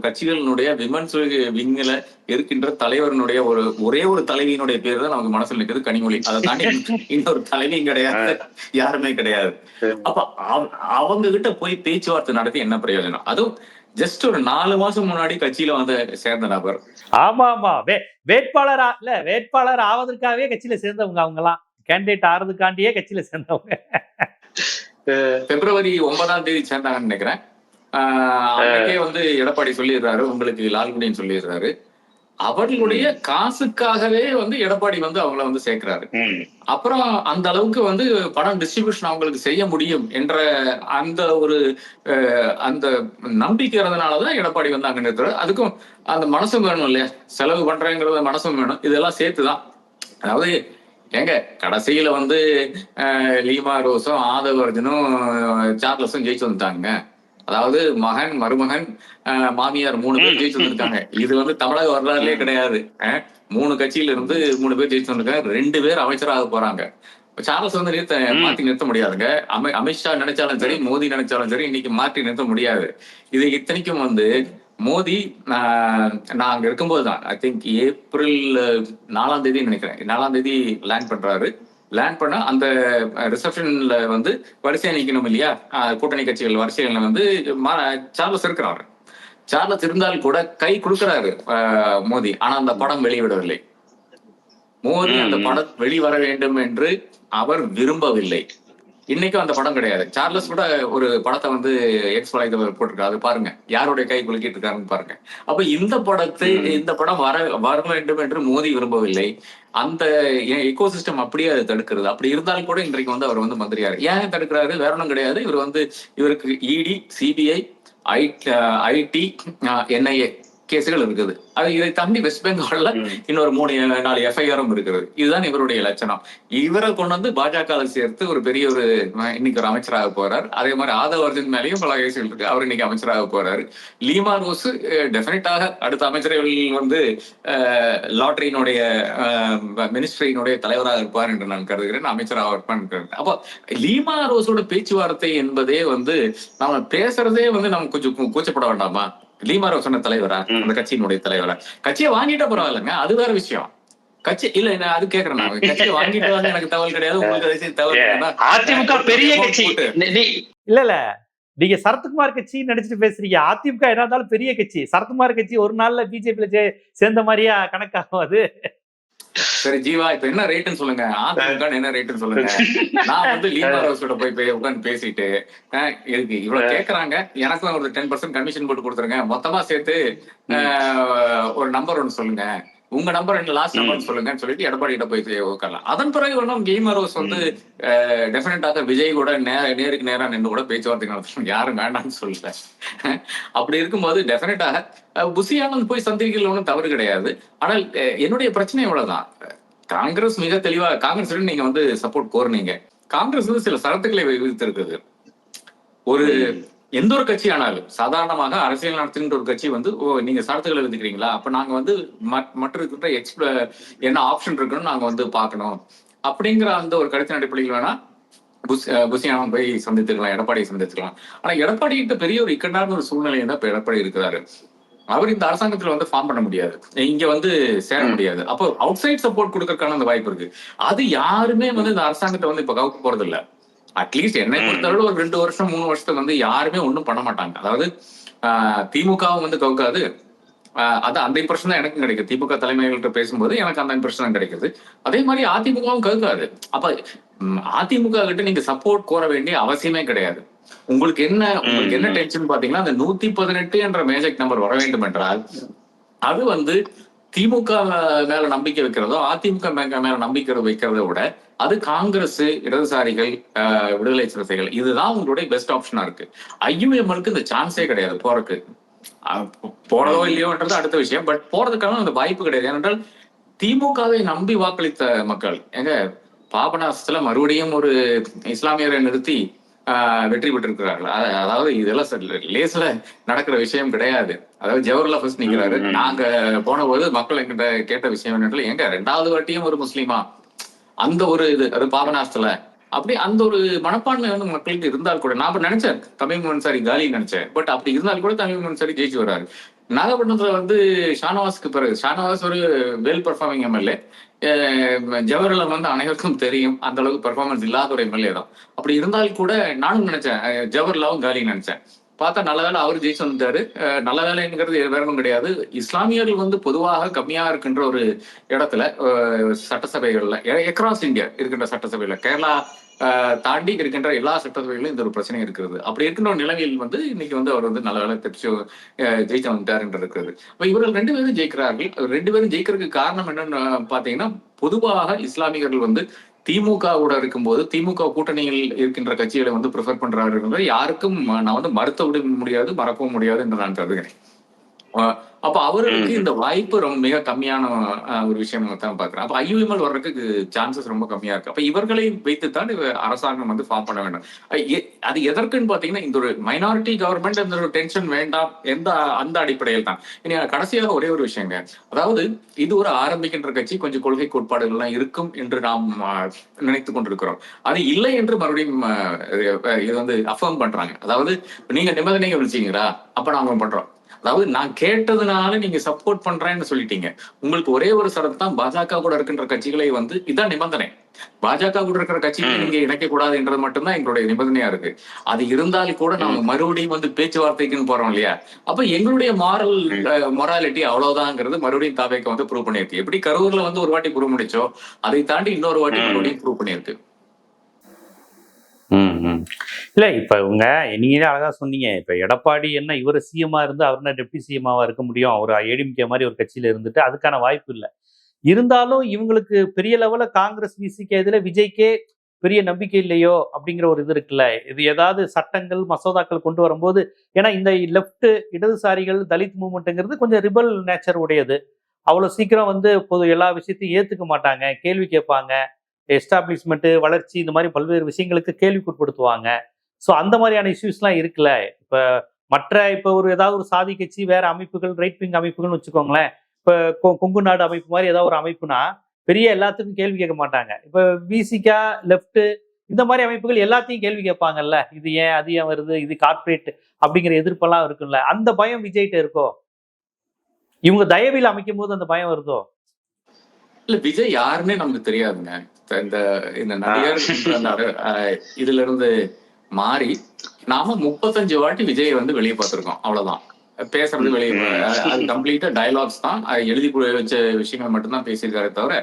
கட்சிகளினுடைய விமன்ஸ் விங்ல இருக்கின்ற தலைவரனுடைய ஒரே ஒரு தலைவியினுடைய பேர் தான் நமக்கு மனசுல நிற்கிறது, கனிமொழி. அதை தாண்டி இன்னொரு தலைவியும் கிடையாது, யாருமே கிடையாது. அப்ப அவங்க கிட்ட போய் பேச்சுவார்த்தை நடத்தி என்ன பிரயோஜனம்? அதுவும் ஜஸ்ட் ஒரு 4 மாசம் முன்னாடி கட்சியில வந்து சேர்ந்த நபர். ஆமா ஆமா, வேட்பாளர் ஆவதற்காகவே கட்சியில சேர்ந்தவங்க. அவங்க எல்லாம் கேண்டிடேட் ஆறதுக்காண்டியே கட்சியில சேர்ந்தவங்க. பிப்ரவரி 9ஆம் தேதி சேர்ந்தாங்கன்னு நினைக்கிறேன். அன்னைக்கே வந்து எடப்பாடி சொல்லிடுறாரு, உங்களுக்கு லால்குடின்னு சொல்லிடுறாரு. அவர்களுடைய காசுக்காகவே வந்து எடப்பாடி வந்து அவங்கள வந்து சேர்க்கிறாரு. அப்புறம் அந்த அளவுக்கு வந்து படம் டிஸ்ட்ரிபியூஷன் அவங்களுக்கு செய்ய முடியும் என்ற அந்த நம்பிக்கை இருந்தனாலதான் எடப்பாடி வந்து அங்க நிறுத்துறாரு. அதுக்கும் அந்த மனசும் வேணும் இல்லையா, செலவு பண்றேங்கிறத மனசும் வேணும். இதெல்லாம் சேர்த்துதான். அதாவது ஏங்க கடைசியில வந்து லீமா ரோஸும் ஆதவர்ஜனும் சார்லஸும் ஜெயிச்சு வந்துட்டாங்க. அதாவது மகன், மருமகன், மாமியார் 3 பேர் ஜெயிச்சு வந்திருக்காங்க. இது வந்து தமிழக வரலாறுலயே கிடையாது. 3 கட்சியில இருந்து 3 பேர் ஜெயிச்சு வந்திருக்காங்க. 2 பேர் அமைச்சராக போறாங்க. சார்லஸ் வந்து மாற்றி நிறுத்த முடியாதுங்க. அமித்ஷா நினைச்சாலும் சரி, மோடி நினைச்சாலும் சரி, இன்னைக்கு மாற்றி நிறுத்த முடியாது. இது இத்தனைக்கும் வந்து மோடி நான் அங்க இருக்கும்போது தான், ஐ திங்க் ஏப்ரல் 4ஆம் தேதி நினைக்கிறேன், 4ஆம் தேதி லேண்ட் பண்றாரு. லேண்ட் பண்ண அந்த ரிசப்ஷன்ல வந்து வரிசையா நிக்கணும் இல்லையா, கூட்டணி கட்சிகள் வரிசைகள்ல வந்து சார்லஸ் இருக்கிறாரு. சார்லஸ் இருந்தால் கூட கை கொடுக்கிறாரு மோடி. ஆனா அந்த படம் வெளிவிடவில்லை. மோடி அந்த படம் வெளிவர வேண்டும் என்று அவர் விரும்பவில்லை. இன்னைக்கும் அந்த படம் கிடையாது. சார்லஸ் கூட ஒரு படத்தை வந்து எக்ஸ் வலைதளத்தில் போட்டிருக்காரு, அது பாருங்க, யாருடைய கை குலுக்கிட்டு இருக்காருன்னு பாருங்க. அப்ப இந்த படம் வர வேண்டும் என்று மோடி விரும்பவில்லை. அந்த எக்கோசிஸ்டம் அப்படியே அதை தடுக்கிறது. அப்படி இருந்தாலும் கூட இன்றைக்கு வந்து அவர் வந்து மந்திரியாரு. ஏன் தடுக்கிறாரு? வேற ஒன்றும் கிடையாது. இவருக்கு இடி, சிபிஐ, ஐடி, என்ஐஏ கேசுகள் இருக்குது. இதை தாண்டி வெஸ்ட் பெங்கால்ல இன்னொரு 3-4 எஃப்ஐஆரும் இருக்கிறது. இதுதான் இவருடைய லட்சணம். இவரை கொண்டு வந்து பாஜக சேர்த்து ஒரு பெரிய இன்னைக்கு ஒரு அமைச்சராக போறாரு. அதே மாதிரி ஆதவ் அர்ஜுன் மேலேயும் பல கேசுகள் இருக்கு. அவர் இன்னைக்கு அமைச்சராக போறாரு. லீமா ரோஸ் டெஃபினட்டா அடுத்த அமைச்சரவையில் வந்து லாட்டரியினுடைய மினிஸ்ட்ரியினுடைய தலைவராக இருப்பார் என்று நான் கருதுகிறேன். அமைச்சராக இருப்பார். அப்போ லீமா ரோஸோட பேச்சுவார்த்தை என்பதே வந்து நம்ம பேசுறதே வந்து நம்ம கொஞ்சம் கூச்சப்பட வேண்டாமா? லீமா ரோஸ் சொன்ன தலைவரா, அந்த கட்சியினுடைய தலைவரா? கட்சியை வாங்கிட்டா பரவாயில்லைங்க, அது வேற விஷயம். கட்சி இல்ல, நான் அது கேக்குறேன். நான் கட்சியை வாங்கிட்டு வந்து எனக்கு தகவல் கிடையாது, உங்களுக்கு தகவல். அதிமுக பெரிய கட்சி இல்ல நீங்க சரத்குமார் கட்சி நினைச்சிட்டு பேசுறீங்க. அதிமுக என்ன இருந்தாலும் பெரிய கட்சி. சரத்குமார் கட்சி ஒரு நாள்ல பிஜேபியில சேர்ந்த மாதிரியா கணக்காகும் அது? சரி ஜீவா, இப்ப என்ன ரேட்டுன்னு சொல்லுங்க. அதிமுக என்ன ரேட்டுன்னு சொல்லுங்க. நான் வந்து லீமா ரோஸோட போய் உட்காந்து பேசிட்டு இதுக்கு இவ்வளவு கேக்குறாங்க, எனக்கும் ஒரு 10% கமிஷன் போட்டு கொடுத்துருங்க, மொத்தமா சேர்த்து ஒரு நம்பர் ஒண்ணு சொல்லுங்க, உங்க நம்பர் என்ன லாஸ்ட் நம்பர் சொல்லுங்கன்னு சொல்லிட்டு எடப்பாடி கிட்ட போய் உட்காரலாம். அதன் பிறகு ஒன்றும் லீமா ரோஸ் வந்து டெஃபினட்டாக விஜய் கூட நேருக்கு நேரா நின்று கூட பேச்சுவார்த்தை நடத்தணும், யாரும் வேண்டாம்னு சொல்லல. அப்படி இருக்கும்போது டெஃபினட்டாக புசியானந்த் போய் சந்திரிகள் ஒன்றும் தவறு கிடையாது. ஆனால் என்னுடைய பிரச்சனை இவ்வளவுதான். காங்கிரஸ் மிக தெளிவா, காங்கிரஸ் நீங்க வந்து சப்போர்ட் கோருனீங்க. காங்கிரஸ் வந்து சில சரத்துக்களை விதித்திருக்குது. எந்த ஒரு கட்சி ஆனாலும் சாதாரணமாக அரசியல் நடத்துகின்ற ஒரு கட்சி வந்து நீங்க சரத்துக்களை விதிக்கிறீங்களா, அப்ப நாங்க வந்து மற்ற என்ன ஆப்ஷன் இருக்குன்னு நாங்க வந்து பாக்கணும் அப்படிங்கிற அந்த ஒரு கருத்தின் அடிப்படையில் வேணா புசியானந்த் போய் சந்தித்துக்கலாம், எடப்பாடியை சந்தித்துக்கலாம். ஆனா எடப்பாடி கிட்ட பெரிய ஒரு இக்கட்டான ஒரு சூழ்நிலை தான் இப்ப எடப்பாடி இருக்கிறாரு. அவர் இந்த அரசாங்கத்துல வந்து ஃபார்ம் பண்ண முடியாது, இங்க வந்து சேர முடியாது. அப்போ அவுட் சைட் சப்போர்ட் கொடுக்கறதுக்கான அந்த வாய்ப்பு இருக்கு. அது யாருமே வந்து இந்த அரசாங்கத்தை வந்து இப்ப கவுக்க போறது இல்ல. அட்லீஸ்ட் என்னை பொறுத்தவரை ஒரு 2 வருஷம் 3 வருஷத்துக்கு வந்து யாருமே ஒண்ணும் பண்ண மாட்டாங்க. அதாவது திமுகவும் வந்து கவுக்காது. அது அந்த இம்ப்ரெஷன் தான் எனக்கும் கிடைக்குது. திமுக தலைமைகள்கிட்ட பேசும்போது எனக்கு அந்த இம்ப்ரெஷன் தான் கிடைக்குது. அதே மாதிரி அதிமுகவும் கவுக்காது. அப்ப அதிமுக கிட்ட நீங்க சப்போர்ட் கோர வேண்டிய அவசியமே கிடையாது. உங்களுக்கு என்ன டென்ஷன் பாத்தீங்கன்னா, அந்த 118 என்ற மேஜிக் நம்பர் வர வேண்டும் என்றால் அது வந்து திமுக மேல நம்பிக்கை வைக்கிறதோ அதிமுக மேல நம்பிக்கை வைக்கிறத விட அது காங்கிரஸ், இடதுசாரிகள், விடுதலை சிறுத்தைகள், இதுதான் உங்களுடைய பெஸ்ட் ஆப்ஷனா இருக்கு. ஐயுஎம்எலுக்கு இந்த சான்ஸே கிடையாது போறதுக்கு. போறதோ இல்லையோன்றது அடுத்த விஷயம். பட் போறதுக்கான அந்த வாய்ப்பு கிடையாது. ஏனென்றால் திமுகவை நம்பி வாக்களித்த மக்கள் பாபநாசத்துல மறுபடியும் ஒரு இஸ்லாமியரை நிறுத்தி வெற்றி பெற்றிருக்கிறார்கள். அதாவது இதெல்லாம் லேஸ்ல நடக்கிற விஷயம் கிடையாது. அதாவது ஜவஹர்லால் ஃபர்ஸ்ட் நிக்கிறாரு. நாங்க போன போது மக்கள் என்கிட்ட கேட்ட விஷயம் என்னென்றால், எங்க 2வது வாட்டியும் ஒரு முஸ்லீமா, அந்த ஒரு இது அது பாபநாசத்துல அப்படி அந்த ஒரு மனப்பான்மை வந்து மக்களுக்கு இருந்தால் கூட, நான் நினைச்சேன் தமிழ் அன்சாரி காலி நினைச்சேன். பட் அப்படி இருந்தாலும் கூட தமிழ் அன்சாரி ஜெயிச்சு வர்றாரு. நாகப்பட்டினத்துல வந்து ஷானவாஸ்க்கு பிறகு, ஷானவாஸ் ஒரு வெல் பெர்ஃபார்மிங் எம்எல்ஏ, ஜவஹர்லால் வந்து அனைவருக்கும் தெரியும் அந்த அளவுக்கு பெர்ஃபார்மன்ஸ் இல்லாத ஒரு எம்எல்ஏ தான். அப்படி இருந்தாலும் கூட நானும் நினைச்சேன் ஜவஹர்லாலும் காலி நினைச்சேன். பார்த்தா நல்ல வேலை அவர் ஜெயிச்சு வந்துட்டாரு. நல்ல வேலைங்கிறது வேற ஒன்றும் கிடையாது. இஸ்லாமியர்கள் வந்து பொதுவாக கம்மியா இருக்கின்ற ஒரு இடத்துல சட்டசபைகள்ல அக்ராஸ் இந்தியா இருக்கின்ற சட்டசபையில கேரளா தாண்டி இருக்கின்ற எல்லா சட்டசபைகளும் இந்த ஒரு பிரச்சனை இருக்கிறது. அப்படி இருக்கின்ற ஒரு நிலைமையில் வந்து இன்னைக்கு வந்து அவர் வந்து நல்ல வேலை ஜெயிச்சு வந்துட்டார் என்று இருக்கிறது. இப்ப இவர்கள் 2 பேரும் ஜெயிக்கிறார்கள். 2 பேரும் ஜெயிக்கிறதுக்கு காரணம் என்னன்னு பாத்தீங்கன்னா, பொதுவாக இஸ்லாமியர்கள் வந்து திமுகவோட இருக்கும்போது திமுக கூட்டணியில் இருக்கின்ற கட்சிகளை வந்து ப்ரிஃபர் பண்றாரு யாருக்கும் நான் வந்து மறுத்த விட முடியாது, மறக்கவும் முடியாது என்று நான் கருதுகிறேன். அப்ப அவர்களுக்கு இந்த வாய்ப்பு ரொம்ப மிக கம்மியான ஒரு விஷயம் தான் பாக்குறேன். அப்ப ஐயுஎம்எல் வர்றதுக்கு சான்சஸ் ரொம்ப கம்மியா இருக்கு. அப்ப இவர்களை வைத்துத்தான் அரசாங்கம் வந்து ஃபார்ம் பண்ண வேண்டும். அது எதற்குன்னு பாத்தீங்கன்னா, இந்த ஒரு மைனாரிட்டி கவர்மெண்ட் இந்த ஒரு டென்ஷன் வேண்டாம் அந்த அடிப்படையில் தான். இனி கடைசியாக ஒரே ஒரு விஷயங்க, அதாவது இது ஒரு ஆரம்பிக்கின்ற கட்சி, கொஞ்சம் கொள்கை கோட்பாடுகள் எல்லாம் இருக்கும் என்று நாம் நினைத்துக் கொண்டிருக்கிறோம். அது இல்லை என்று மறுபடியும் இது வந்து அஃபர்ம் பண்றாங்க. அதாவது நீங்க நிபந்தனைகள் வச்சீங்களா, அப்ப நாங்க பண்றோம். அதாவது நான் கேட்டதுனால நீங்க சப்போர்ட் பண்றேன்னு சொல்லிட்டீங்க. உங்களுக்கு ஒரே ஒரு சரத்து தான், பாஜக கூட இருக்கின்ற கட்சிகளை வந்து இதான் நிபந்தனை. பாஜக கூட இருக்கிற கட்சிகளை நீங்க இணைக்க கூடாது என்றது மட்டும்தான் எங்களுடைய நிபந்தனையா இருக்கு. அது இருந்தாலும் கூட நாம மறுபடியும் வந்து பேச்சுவார்த்தைக்குன்னு போறோம் இல்லையா, அப்ப எங்களுடைய மொராலிட்டி அவ்வளவுதாங்கிறது மறுபடியும் தாவேக்கு வந்து ப்ரூவ் பண்ணியிருக்கு. எப்படி கரூர்ல வந்து ஒரு வாட்டி ப்ரூவ் பண்ணிச்சோ, அதை தாண்டி இன்னொரு வாட்டி மறுபடியும் ப்ரூவ் பண்ணியிருக்கு. இல்ல இப்ப இவங்க நீங்களே அழகா சொன்னீங்க. இப்ப எடப்பாடி என்ன இவர் சிஎம்மா இருந்து அவர் என்ன டெப்டி சிஎம்மாவா இருக்க முடியும்? ஒரு ஏடிஎம்கே மாதிரி ஒரு கட்சியில இருந்துட்டு அதுக்கான வாய்ப்பு இல்ல. இருந்தாலும் இவங்களுக்கு பெரிய லெவல்ல காங்கிரஸ் விசிகே இதுல விஜய்க்கே பெரிய நம்பிக்கை இல்லையோ அப்படிங்கிற ஒரு இது இருக்குல்ல. இது ஏதாவது சட்டங்கள் மசோதாக்கள் கொண்டு வரும்போது ஏன்னா இந்த லெப்ட் இடதுசாரிகள் தலித் மூவ்மெண்ட்ங்கிறது கொஞ்சம் ரிபல் நேச்சர் உடையது. அவ்வளவு சீக்கிரம் வந்து பொது எல்லா விஷயத்தையும் ஏத்துக்க மாட்டாங்க, கேள்வி கேட்பாங்க. எஸ்டாப்ளிஷ்மெண்ட் வளர்ச்சி இந்த மாதிரி பல்வேறு விஷயங்களுக்கு கேள்விக்குட்படுத்துவாங்க. ஸோ அந்த மாதிரியான இஷ்யூஸ்லாம் இருக்குல்ல. இப்ப மற்ற இப்ப ஒரு ஏதாவது ஒரு சாதி கட்சி வேற அமைப்புகள் ரைட் விங் அமைப்புகள்னு வச்சுக்கோங்களேன். இப்ப கொங்கு நாடு அமைப்பு மாதிரி ஏதாவது ஒரு அமைப்புனா பெரிய எல்லாத்துக்கும் கேள்வி கேட்க மாட்டாங்க. இப்ப விசிகா லெப்ட் இந்த மாதிரி அமைப்புகள் எல்லாத்தையும் கேள்வி கேட்பாங்கல்ல. இது ஏன் அது ஏன் வருது, இது கார்பரேட் அப்படிங்கிற எதிர்ப்பெல்லாம் இருக்குல்ல. அந்த பயம் விஜய்கிட்ட இருக்கோ? இவங்க தயவில் அமைக்கும் போது அந்த பயம் வருதோ? இல்ல விஜய் யாருன்னே நமக்கு தெரியாதுங்க. இந்த இந்த நடிகர் இதுல இருந்து மாறி நாம 35 வாட்டி விஜய் வந்து வெளியே பார்த்திருக்கோம். அவ்வளவுதான். பேசுறது வெளியே அது கம்ப்ளீட்டா டயலாக்ஸ் தான். எழுதி வச்ச விஷயங்கள் மட்டும்தான் பேசியிருக்காரு தவிர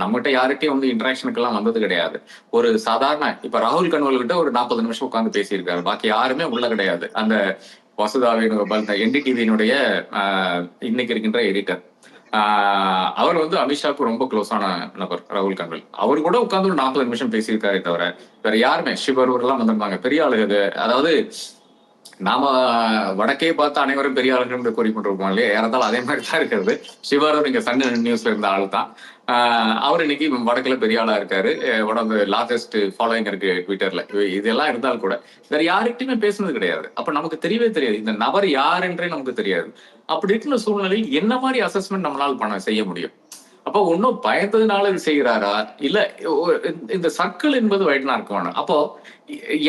நம்மகிட்ட யார்கிட்டயும் வந்து இன்டராக்ஷனுக்கு எல்லாம் வந்தது கிடையாது. ஒரு சாதாரண இப்ப ராகுல் கன்வல் கிட்ட ஒரு 40 நிமிஷம் உட்கார்ந்து பேசியிருக்காரு. பாக்கி யாருமே உள்ள கிடையாது. அந்த வசுதா வேணுகோபால் என்டிடிவியினுடைய இன்னைக்கு இருக்கின்ற எடிட்டர் அவர் வந்து அமித்ஷாவுக்கு ரொம்ப க்ளோஸான நபர் ராகுல் காந்தி. அவர் கூட உட்கார்ந்து ஒரு 40 நிமிஷம் பேசியிருக்காரு தவிர வேற யாருமே சிவரூர் எல்லாம் வந்திருந்தாங்க பெரிய ஆளுக. அதாவது நாம வடக்கே பார்த்து அனைவரும் பெரிய ஆளுகள் கூறிக்கொண்டிருப்போம் இல்லையா, ஏறத்தாலும் அதே மாதிரி தான் இருக்கிறது. சிவரூர் இங்க சன் நியூஸ்ல இருந்த ஆள் தான். அவர் இன்னைக்கு வடக்குல பெரிய ஆளா இருக்காரு. One of the largest following இருக்கு ட்விட்டர்ல. இதெல்லாம் இருந்தால் கூட வேற யார்கிட்டயுமே பேசுனது கிடையாது. அப்ப நமக்கு தெரியவே தெரியாது இந்த நபர் யார் என்றே நமக்கு தெரியாது. அப்படி இருக்கிற சூழ்நிலையில் என்ன மாதிரி அசஸ்மெண்ட் நம்மளால செய்ய முடியும்? அப்போ ஒன்னும் பயந்ததுனால இது செய்கிறாரா இல்ல இந்த சர்க்கிள் என்பது வைடனா இருக்கும். அப்போ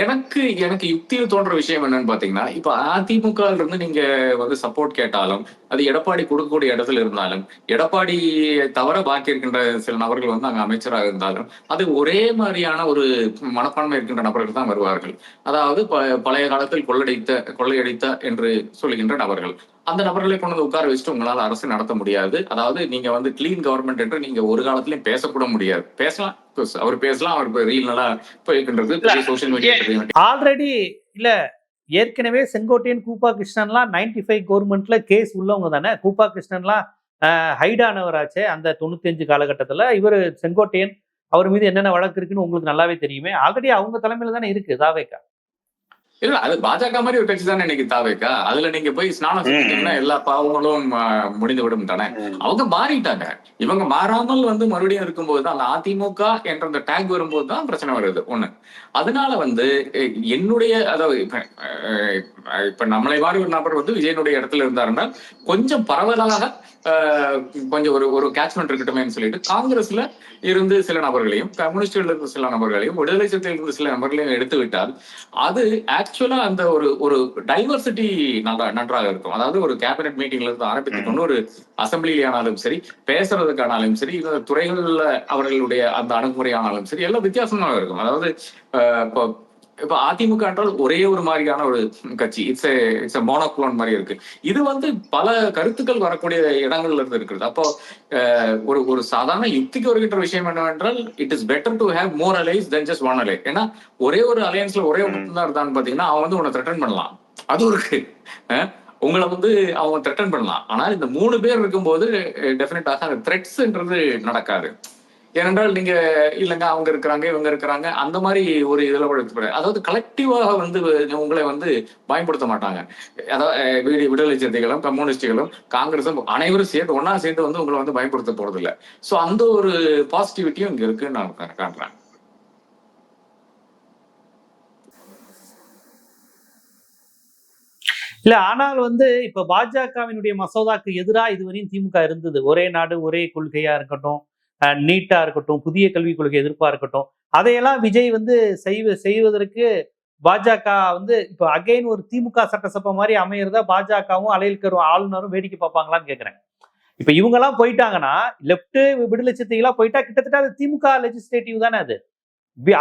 எனக்கு யுக்தியில் தோன்ற விஷயம் என்னன்னு பாத்தீங்கன்னா, இப்ப அதிமுக இருந்து நீங்க வந்து சப்போர்ட் கேட்டாலும் அது எடப்பாடி கொடுக்கக்கூடிய இடத்துல இருந்தாலும் எடப்பாடி தவிர பாக்கி இருக்கின்ற சில நபர்கள் வந்து அங்க அமைச்சராக இருந்தாலும் அது ஒரே மாதிரியான ஒரு மனப்பான்மை இருக்கின்ற நபர்கள் தான் வருவார்கள். அதாவது பழைய காலத்தில் கொள்ளையடித்த என்று சொல்லுகின்ற நபர்கள். அந்த நபர்களை கொண்டு வந்து உட்கார வச்சுட்டு உங்களால அரசு நடத்த முடியாது. அதாவது நீங்க வந்து கிளீன் கவர்மெண்ட் என்று நீங்க ஒரு காலத்திலயும் பேசக்கூட முடியாது. பேசலாம், அவர் பேசலாம், அவர் ரீல் நல்லா போயிருக்கின்றது சோசியல் மீடியா. ஆல்ரெடி இல்ல ஏற்கனவே செங்கோட்டையன் கூப்பா கிருஷ்ணன்லாம் 95 கவர்மெண்ட்ல கேஸ் உள்ளவங்க தானே. கூப்பா கிருஷ்ணன்லாம் ஹைடானவராச்சே அந்த 95 காலகட்டத்துல. இவர் செங்கோட்டையன் அவர் மீது என்னென்ன வழக்கு இருக்குன்னு உங்களுக்கு நல்லாவே தெரியுமே. ஆல்ரெடி அவங்க தலைமையில தானே இருக்கு தாவேக்கா. இல்ல அது பாஜக மாதிரி ஒரு கட்சி தானே இன்னைக்கு தாவேக்கா. அதுல நீங்க போய் ஸ்நானம் செஞ்சீங்கன்னா எல்லா பாவங்களும் முடிந்து விடும் தானே. அவங்க மாறிட்டாங்க. இவங்க மாறாமல் வந்து மறுபடியும் இருக்கும்போது அந்த அதிமுக என்ற அந்த டேக் வரும்போது தான் பிரச்சனை வருது ஒண்ணு. அதனால வந்து என்னுடைய அதாவது இப்ப நம்மளை மாதிரி ஒரு நபர் வந்து விஜயனுடைய இடத்துல இருந்தாருன்னா கொஞ்சம் பரவலாக கொஞ்சம் ஒரு கேட்ச்மெண்ட் இருக்கட்டுமே சொல்லிட்டு காங்கிரஸ்ல இருந்து சில நபர்களையும் கம்யூனிஸ்ட்ல இருந்து சில நபர்களையும் விடுதலை சிறுத்தைகள் இருந்து சில நபர்களையும் எடுத்து விட்டால் அது ஆக்சுவலா அந்த ஒரு டைவர்சிட்டி நன்றாக இருக்கும். அதாவது ஒரு கேபினெட் மீட்டிங்ல இருந்து ஆரம்பித்துக் கொண்டு ஒரு அசம்பிளியில ஆனாலும் சரி, பேசுறதுக்கானாலும் சரி, இந்த துறைகள்ல அவர்களுடைய அந்த அணுகுமுறை ஆனாலும் சரி, எல்லாம் வித்தியாசமாக இருக்கும். அதாவது இப்ப அதிமுக என்றால் ஒரே ஒரு மாதிரியான ஒரு கட்சி. இட்ஸ் மோனோக்ளோன் மாதிரி இருக்கு. இது வந்து பல கருத்துக்கள் வரக்கூடிய இடங்கள்ல இருந்து இருக்கிறது. அப்போ ஒரு சாதாரண யுக்திக்கு வருகின்ற விஷயம் என்னவென்றால் it is better to have more allies than just one ally. ஏன்னா ஒரே ஒரு அலையன்ஸ்ல ஒரே ஒருத்தன் தான் இருந்தான்னு பாத்தீங்கன்னா அவன் வந்து உன்னை த்ரெட்டன் பண்ணலாம். அது இருக்கு. உங்களை வந்து அவங்க த்ரெட்டன் பண்ணலாம். ஆனால் இந்த 3 பேர் இருக்கும்போது டெஃபினட்டாக அந்த த்ரெட்ஸ்ன்றது நடக்காது. ஏனென்றால் நீங்க இல்லைங்க அவங்க இருக்கிறாங்க இவங்க இருக்கிறாங்க அந்த மாதிரி ஒரு இதுல அதாவது கலெக்டிவாக வந்து உங்களை வந்து பயன்படுத்த மாட்டாங்க. அதாவது விடுதலை சிறுத்தைகளும் கம்யூனிஸ்டுகளும் காங்கிரஸும் அனைவரும் சேர்ந்து ஒன்னா சேர்ந்து வந்து உங்களை வந்து பயன்படுத்த போறது இல்லை. சோ அந்த ஒரு பாசிட்டிவிட்டியும் இங்க இருக்குன்னு நான் காட்டுறேன். இல்ல ஆனால் வந்து இப்ப பாஜகவினுடைய மசோதாக்கு எதிராக இதுவரையும் திமுக இருந்தது. ஒரே நாடு ஒரே கொள்கையா இருக்கட்டும், நீட்டா இருக்கட்டும், புதிய கல்விக் கொள்கை எதிர்ப்பா இருக்கட்டும், அதையெல்லாம் விஜய் வந்து செய்வதற்கு பாஜக வந்து இப்ப அகைன் ஒரு திமுக சட்டசபை மாதிரி அமையறதா பாஜகவும் அலையல்கரும் ஆளுநரும் வேடிக்கை பார்ப்பாங்களான்னு கேக்குறேன். இப்ப இவங்க எல்லாம் போயிட்டாங்கன்னா லெப்ட் விடுதலை சிறுத்தைகளா போயிட்டா கிட்டத்தட்ட அது திமுக லெஜிஸ்லேட்டிவ் தானே. அது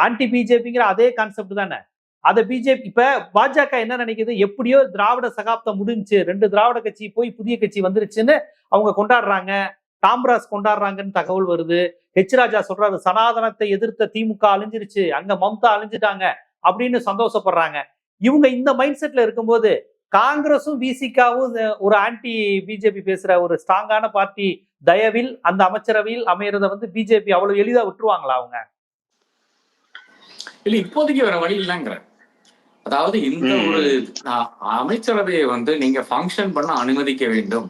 ஆன்டி பிஜேபிங்கிற அதே கான்செப்ட் தானே. அதை பிஜேபி இப்ப பாஜக என்ன நினைக்குது, எப்படியோ திராவிட சகாப்தம் முடிஞ்சு 2 திராவிட கட்சி போய் புதிய கட்சி வந்துருச்சுன்னு அவங்க கொண்டாடுறாங்க. காமராஜ் கொண்டாடுறாங்கன்னு தகவல் வருது. ராஜா சொல்றாரு சனாதனத்தை எதிர்த்த திமுக அழிஞ்சிருச்சு, அங்க மம்தா அழிஞ்சிட்டாங்க, அப்படின்னு சந்தோஷப்படுறாங்க. இவங்க இந்த மைண்ட் செட்ல இருக்கும்போது காங்கிரஸும் விசிகாவும் ஒரு ஆன்டி பிஜேபி பேசுற ஒரு ஸ்ட்ராங்கான பார்ட்டி தயவில் அந்த அமைச்சரவையில் அமையறத வந்து பிஜேபி அவ்வளவு எளிதா விட்டுருவாங்களா அவங்க? இல்ல இப்போதைக்கு வேற வழி இல்லைங்கிற. அதாவது இந்த ஒரு அமைச்சரவையை வந்து நீங்க ஃபங்க்ஷன் பண்ண அனுமதிக்க வேண்டும்.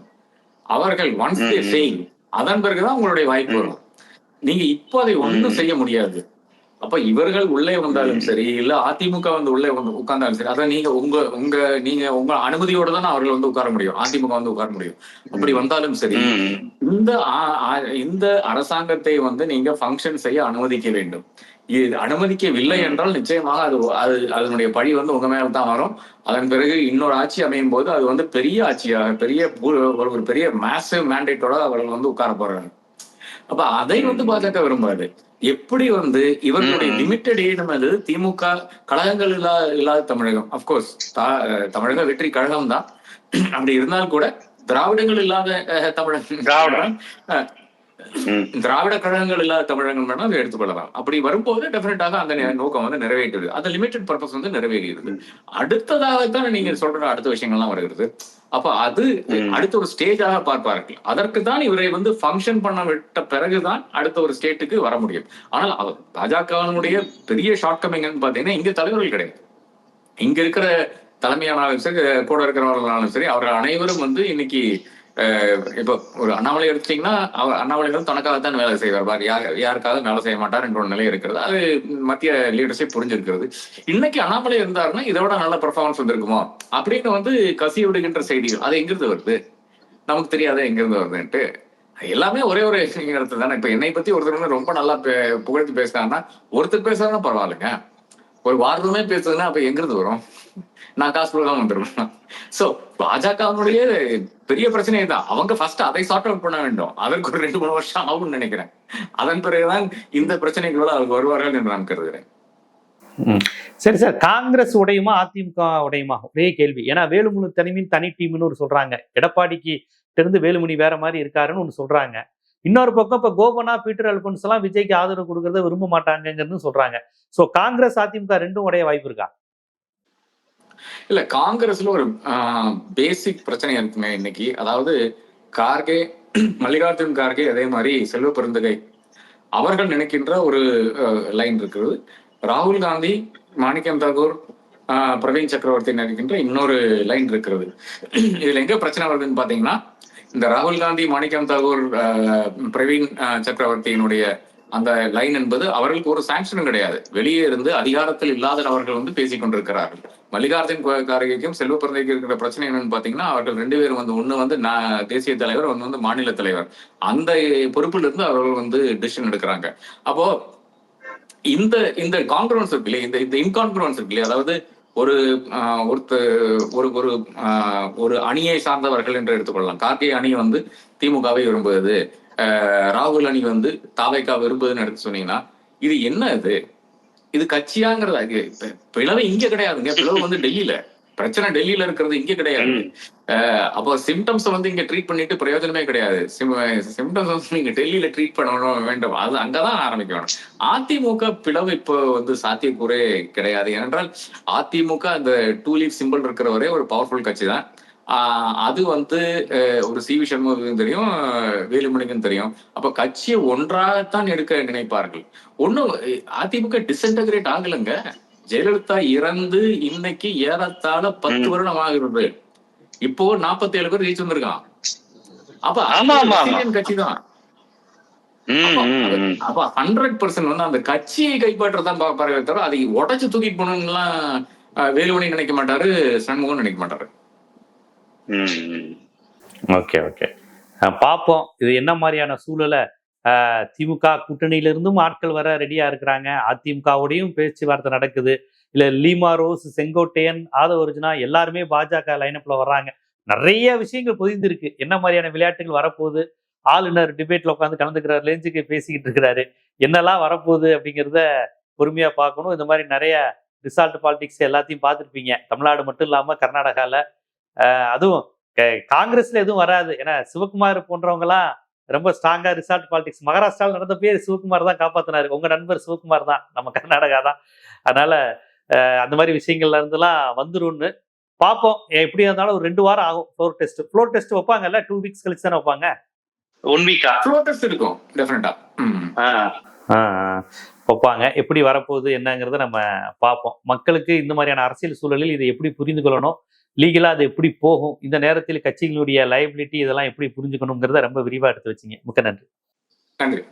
அவர்கள் ஒன்ஸ் தே சேயிங் அதன் பிறகுதான் உங்களுடைய வாய்ப்பு வரும். நீங்க இப்போ அதை ஒன்றும் செய்ய முடியாது. அப்ப இவர்கள் உள்ளே வந்தாலும் சரி, இல்ல அதிமுக வந்து உள்ளே வந்து உட்கார்ந்தாலும் சரி, அதை நீங்க உங்க அனுமதியோட தான் அவர்கள் வந்து உட்கார முடியும். அதிமுக வந்து உட்கார முடியும். அப்படி வந்தாலும் சரி, இந்த அரசாங்கத்தை வந்து நீங்க ஃபங்க்ஷன் செய்ய அனுமதிக்க வேண்டும். இது அனுமதிக்கவில்லை என்றால் நிச்சயமாக அது அதனுடைய பழி வந்து உங்க மேல தான் வரும். அதன் பிறகு இன்னொரு ஆட்சி அமையும் போது அது வந்து பெரிய ஆட்சியாக ஒரு பெரிய மேசிவ் மேண்டேட்டோட அவர்கள் வந்து உட்கார போறாங்க. அப்ப அதை வந்து பாஜக விரும்பாது. எப்படி வந்து இவர்களுடைய லிமிட்டட் எய்டம் அது திமுக கழகங்கள் இல்லாத தமிழகம். அப்கோர்ஸ் தமிழக வெற்றி கழகம் தான். அப்படி இருந்தால் கூட திராவிடங்கள் இல்லாத தமிழகம், திராவிட கழகங்கள் இல்லாத தமிழகம் வேணா அதை எடுத்துக்கொள்ளலாம். அப்படி வரும்போது டெஃபினட்டாக அந்த நோக்கம் வந்து நிறைவேற்றுது. அந்த லிமிடெட் பர்பஸ் வந்து நிறைவேறிடுது. அடுத்ததாகத்தான் நீங்க சொல்ற அடுத்த விஷயங்கள்லாம் வருகிறது. அப்ப அது அடுத்த ஒரு ஸ்டேஜாக பார்ப்பார்கள். அதற்கு தான் இவரை வந்து ஃபங்க்ஷன் பண்ண விட்ட பிறகுதான் அடுத்த ஒரு ஸ்டேட்டுக்கு வர முடியும். ஆனால் பாஜகவினுடைய பெரிய ஷார்ட் கமிங்னு பாத்தீங்கன்னா இங்க தலைவர்கள் கிடையாது. இங்க இருக்கிற தலைமையானாலும் சரி, கூட இருக்கிறவர்களாலும் சரி, அவர்கள் அனைவரும் வந்து இன்னைக்கு இப்ப ஒரு அண்ணாமலை எடுத்துட்டீங்கன்னா அண்ணாமலை வந்து தனக்காகத்தான் வேலை செய்வார். யாருக்காக வேலை செய்ய மாட்டார் என்ற ஒரு நிலை இருக்கிறது. அது மத்திய லீடர்ஷிப் புரிஞ்சிருக்கிறது. இன்னைக்கு அண்ணாமலை இருந்தாருன்னா இதை விட நல்ல பெர்ஃபார்மன்ஸ் வந்திருக்குமோ அப்படின்னு வந்து கசிய விடுகின்ற செய்திகள் அது எங்கிருந்து வருது நமக்கு தெரியாத எங்கிருந்து வருதுன்ட்டு. எல்லாமே ஒரே ஒரு இடத்துல தானே. இப்ப என்னை பத்தி ஒருத்தர் வந்து ரொம்ப நல்லா புகழ்ந்து பேசுறாங்கன்னா ஒருத்தர் பேசுறாங்கன்னா பரவாயில்லைங்க. ஒரு வாரமே பேசுறதுன்னா அப்ப எங்கிருந்து வரும்? நான் காசு கொடுக்காம வந்துருவேன். சோ பாஜகவுடைய பெரிய பிரச்சனை தான். அவங்க ஃபர்ஸ்ட் அதை சார்ட் அவுட் பண்ண வேண்டும். அதற்கு ஒரு 2-3 வருஷம் ஆகும்னு நினைக்கிறேன். அதன் பிறகுதான் இந்த பிரச்சனைகளோட அவங்க வருவார்கள் என்று நான் கருதுகிறேன். சரி சார், காங்கிரஸ் உடையுமா அதிமுக உடையுமா? ஒரே கேள்வி. ஏன்னா வேலுமணி தனிமின் தனி டீம்னு ஒரு சொல்றாங்க. எடப்பாடிக்கு இருந்து வேலுமணி வேற மாதிரி இருக்காருன்னு ஒண்ணு சொல்றாங்க. இன்னொரு பக்கம் இப்ப கோபனா பீட்டர் அல்போன்ஸ் எல்லாம் விஜய்க்கு ஆதரவு கொடுக்கறத விரும்ப மாட்டாங்கிறது சொல்றாங்க. சோ காங்கிரஸ் அதிமுக ரெண்டும் உடைய வாய்ப்பு இருக்கா? இல்ல, காங்கிரஸ்ல ஒரு பேசிக் பிரச்சனை இருக்குங்க இன்னைக்கு. அதாவது கார்கே, மல்லிகார்ஜுன் கார்கே, அதே மாதிரி செல்வ பெருந்தகை அவர்கள் நினைக்கின்ற ஒரு லைன் இருக்கிறது. ராகுல் காந்தி, மாணிக்கம் தாகூர், பிரவீன் சக்கரவர்த்தி நினைக்கின்ற இன்னொரு லைன் இருக்கிறது. இதுல எங்க பிரச்சனை வருதுன்னு பாத்தீங்கன்னா, இந்த ராகுல் காந்தி, மாணிக்கம் தாகூர், பிரவீன் சக்கரவர்த்தியினுடைய அந்த லைன் என்பது அவர்களுக்கு ஒரு சாங்ஷனும் கிடையாது. வெளியே இருந்து அதிகாரத்தில் இல்லாத அவர்கள் வந்து பேசிக் கொண்டிருக்கிறார்கள். மல்லிகார்ஜுன் கார்கேக்கும் செல்வ பெருந்தகைக்கும் இருக்கிற பிரச்சனை என்னன்னு பாத்தீங்கன்னா, அவர்கள் 2 பேரும் வந்து ஒண்ணு வந்து தேசிய தலைவர், ஒன்னு வந்து மாநில தலைவர். அந்த பொறுப்பில் இருந்து அவர்கள் வந்து டிசிஷன் எடுக்கிறாங்க. அப்போ இந்த கான்ஃபிடன்ஸ் இருக்கு இல்லையா, இந்த இன்கான்ஃபிடன்ஸ் இருக்கு இல்லையா, அதாவது ஒரு அணியை சார்ந்தவர்கள் என்று எடுத்துக்கொள்ளலாம். கார்கே அணி வந்து திமுகவை விரும்புவது, ராகுல் அணி வந்து தாவேகா விரும்புதுன்னு எடுத்து சொன்னீங்கன்னா இது என்ன? இது கட்சியாங்கிறது பிளவு இங்க கிடையாதுங்க. பிளவு வந்து டெல்லியில, பிரச்சனை டெல்லியில இருக்கிறது இங்க கிடையாது. அப்போ சிம்டம்ஸ் வந்து இங்க ட்ரீட் பண்ணிட்டு பிரயோஜனமே கிடையாது. சிம்டம்ஸ் வந்து நீங்க டெல்லியில ட்ரீட் பண்ணணும் வேண்டும். அது அங்கதான் ஆரம்பிக்கணும். அதிமுக பிளவு இப்போ வந்து சாத்தியக்கூறே கிடையாது. ஏனென்றால் அதிமுக அந்த 2 லீஃப் சிம்பிள் இருக்கிற வரை ஒரு பவர்ஃபுல் கட்சி தான். அது வந்து ஒரு சி.வி. சண்முகத்துக்கும் தெரியும், வேலுமணிக்கும் தெரியும். அப்ப கட்சியை ஒன்றாகத்தான் எடுக்க நினைப்பார்கள். ஒன்னும் அதிமுக டிஸ்இன்டகிரேட் ஆகலங்க. ஜெயலலிதா இறந்து இன்னைக்கு ஏறத்தாழ 10 வருடம் ஆகிறது. இப்போ 47 பேர் ரீச் வந்திருக்கான். அப்ப கட்சி தான். அப்ப 100% வந்து அந்த கட்சியை கைப்பற்றதான் பாப்பாரு தவிர அதை உடைச்சு தூக்கிட்டு போனோம்லாம் வேலுமணி நினைக்க மாட்டாரு, சண்முகம் நினைக்க மாட்டாரு. ஓகே ஓகே, பார்ப்போம் இது என்ன மாதிரியான சூழலை. திமுக கூட்டணியிலிருந்தும் ஆட்கள் வர ரெடியா இருக்கிறாங்க. அதிமுகவோடையும் பேச்சுவார்த்தை நடக்குது. இல்ல லீமா ரோஸ், செங்கோட்டையன், ஆதவ அர்ஜுனா எல்லாருமே பாஜக லைனப்ல வர்றாங்க. நிறைய விஷயங்கள் பொதிந்திருக்கு. என்ன மாதிரியான விளையாட்டுகள் வரப்போகுது? ஆளுநர் டிபேட்ல உட்காந்து கலந்துக்கிறார், லேஞ்சுக்கு பேசிக்கிட்டு இருக்கிறாரு. என்னெல்லாம் வரப்போகுது அப்படிங்கிறத பொறுமையா பார்க்கணும். இந்த மாதிரி நிறைய ரிசால்ட் பாலிடிக்ஸ் எல்லாத்தையும் பார்த்துருப்பீங்க. தமிழ்நாடு மட்டும் இல்லாம கர்நாடகால, அதுவும் காங்கிரஸ்ல எதுவும் வராது. ஏன்னா சிவகுமார் போன்றவங்க எல்லாம் ரொம்ப ஸ்ட்ராங்கா ரிசால்ட் பாலிடிக்ஸ். மகாராஷ்டிராவில் நடந்த பேர் சிவகுமார் தான் காப்பாத்தினாரு. உங்க நண்பர் சிவகுமார் தான், நம்ம கர்நாடகா தான். அதனால அந்த மாதிரி விஷயங்கள்ல இருந்தெல்லாம் வந்துரும்னு பார்ப்போம். எப்படியா இருந்தாலும் ஒரு 2 வாரம் ஆகும் ஃப்ளோர் டெஸ்ட் வைப்பாங்கல்ல, 2 வீக்ஸ் கழிச்சு தானே வைப்பாங்க. 1 வீக்கா ஃப்ளோர் டெஸ்ட் இருக்கும் டெஃபினட்டா. வைப்பாங்க. எப்படி வரப்போகுது என்னங்கிறத நம்ம பார்ப்போம். மக்களுக்கு இந்த மாதிரியான அரசியல் சூழலில் இதை எப்படி புரிந்து கொள்ளணும், லீகலா அது எப்படி போகும், இந்த நேரத்தில் கட்சிகளுடைய லைபிலிட்டி இதெல்லாம் எப்படி புரிஞ்சுக்கணுங்கிறத ரொம்ப விரிவா எடுத்து வச்சிங்க. மிக்க நன்றி. நன்றி.